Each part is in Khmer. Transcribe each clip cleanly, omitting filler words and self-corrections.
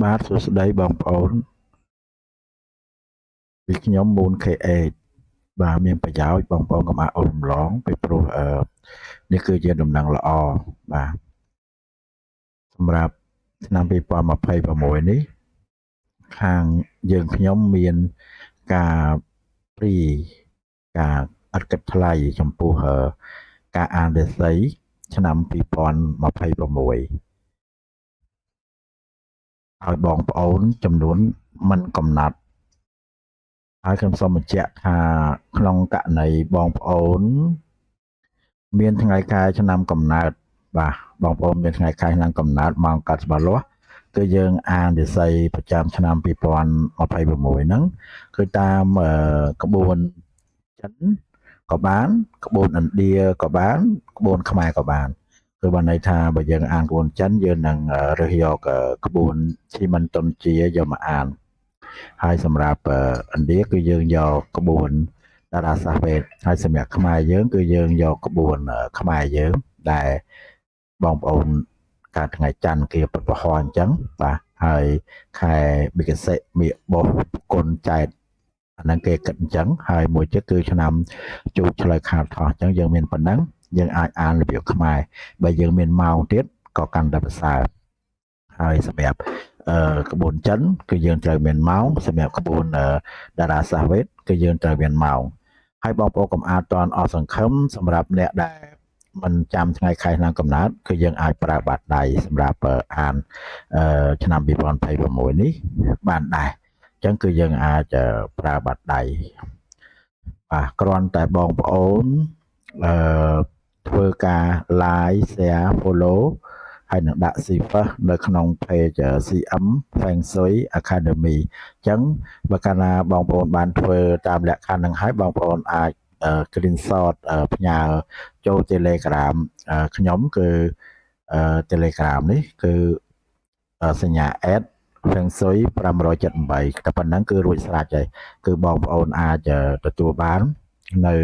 បាទសួស្តីបងប្អូនពីខ្ញុំមូន KH បាទមានប្រយោជន៍បងប្អូនកុំអាលរំលងពីព្រោះនេះគឺជាដំណឹងល្អបាទសម្រាប់ឆ្នាំ2026នេះខាងយើងខ្ញុំមានការព្រីការអត់គិតថ្លៃចំពោះការអានរិស័យឆ្នាំ2026ឲ្យបងប្អូនចំនួនមិនកំណត់ ហើយខ្ញុំសូមបញ្ជាក់ថាក្នុងករណីបងប្អូនមានថ្ងៃខែឆ្នាំកំណើតបាទបងប្អូនមានថ្ងៃខែឆ្នាំកំណើតមកកាត់ច្បាស់លាស់គឺយើងអានវិស័យប្រចាំឆ្នាំ2026ហ្នឹងគឺតាមក្បួនចិនក៏បានក្បួនឥណ្ឌាក៏បានក្បួនខ្មែរក៏បានគឺបានន័យថាបើយើងអានក្បួនចិនយើងនឹងរើសយកក្បួនឈីមិនតុនជាយកមកអាន ហើយសម្រាប់ឥណ្ឌាគឺយើងយកក្បួនតារាសាស្ត្រវេទហើយសម្រាប់ខ្មែរយើងគឺយើងយកក្បួនខ្មែរយើងដែលបងប្អូនកើតថ្ងៃច័ន្ទគេពុទ្ធពហរអញ្ចឹងបាទហើយខែមិគសិមិបោះគុណចែកអាហ្នឹងគេគិតអញ្ចឹងហើយមួយទៀតគឺឆ្នាំជូតឆ្លើយខាតថោះអញ្ចឹងយើងមានប៉ុណ្ណឹងយើងអាចអានរបៀបខ្មែរបើយើងមានម៉ោងទៀតក៏កាន់តែប្រសើរហើយសម្រាប់ក្បួនចិនគឺយើងត្រូវមានម៉ោងសម្រាប់ក្បួនតារាសាស្ត្រវេទគឺយើងត្រូវមានម៉ោងហើយបងប្អូនកុំអានតន់អស់សង្ឃឹមសម្រាប់អ្នកដែលមិនចាំថ្ងៃខែឆ្នាំកំណើតគឺយើងអាចប្រើបាតដៃសម្រាប់អានឆ្នាំ2026នេះបានដែរអញ្ចឹងគឺយើងអាចប្រើបាតដៃបាទគ្រាន់តែបងប្អូនធ្វើការ like share follow ហើយនឹងដាក់ CFS នៅក្នុង page CM Feng Shui Academy អញ្ចឹងបើកាលណាបងប្អូនបានធ្វើតាមលក្ខខណ្ឌហ្នឹងហើយបងប្អូនអាច screenshot ផ្ញើចូល Telegram ខ្ញុំគឺ Telegram នេះគឺសញ្ញា add Feng Shui 578តែប៉ុណ្ណឹងគឺរួចស្រេចហើយគឺបងប្អូនអាចទទួលបាននៅ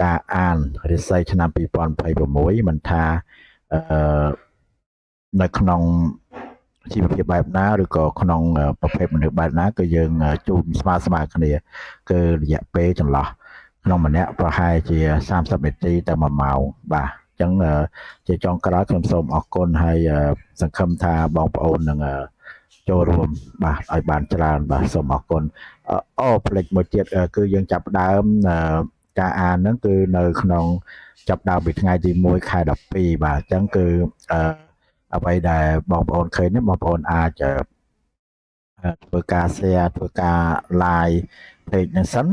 ការអានរិស័យឆ្នាំ2026មិនថានៅក្នុងជីវភាពបែបណាឬក៏ក្នុងប្រភេទមនុស្សបែបណាគឺយើងជូនស្មើគ្នាគឺរយៈពេលចន្លោះក្នុងម្នាក់ប្រហែលជា30នាទីទៅ1ម៉ោងបាទអញ្ចឹងជាចុងក្រោយខ្ញុំសូមអរគុណហើយសង្ឃឹមថាបងប្អូននឹងចូលរួមបាទឲ្យបានច្រើនបាទសូមអរគុណផ្លេចមួយទៀតគឺយើងចាប់ផ្ដើមការអានហ្នឹងគឺនៅក្នុងចាប់ដើមពីថ្ងៃទី1ខែ12បាទអញ្ចឹងគឺអ្វីដែលបងប្អូនឃើញនេះបងប្អូនអាចធ្វើការ share ធ្វើការ like page ហ្នឹងសិន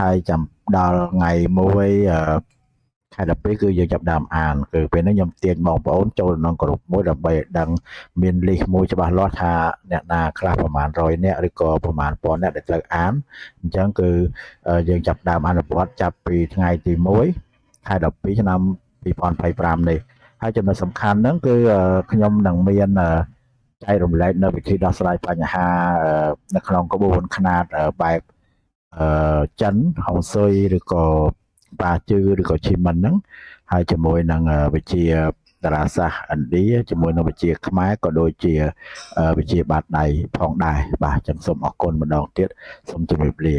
ហើយចាំដល់ថ្ងៃ1ខែ12គឺយើងចាប់ដើមអានគឺពេលនេះខ្ញុំទាញបងប្អូនចូលក្នុងក្រុមមួយដើម្បីឲ្យដឹងមាន list មួយច្បាស់លាស់ថាអ្នកណាខ្លះប្រហែល100នាក់ឬក៏ប្រហែល1000នាក់ដែលត្រូវអានអញ្ចឹងគឺយើងចាប់ដើមអនុវត្តចាប់ពីថ្ងៃទី1ខែ12ឆ្នាំ2025នេះហើយចំណុចសំខាន់ហ្នឹងគឺខ្ញុំនឹងមានចែករំលែកនៅវិធីដោះស្រាយបញ្ហានៅក្នុងក្បួនខ្នាតបែបចិនហុងស៊ុយឬក៏បាជឺឬក៏ឈីមិនហ្នឹងហើយជាមួយនឹងវិជាតារាសាស្ត្រឥណ្ឌាជាមួយនឹងវិជាខ្មែរក៏ដូចជាវិជាបាតដៃផងដែរបាទអញ្ចឹងសូមអរគុណម្ដងទៀតសូមជម្រាបលា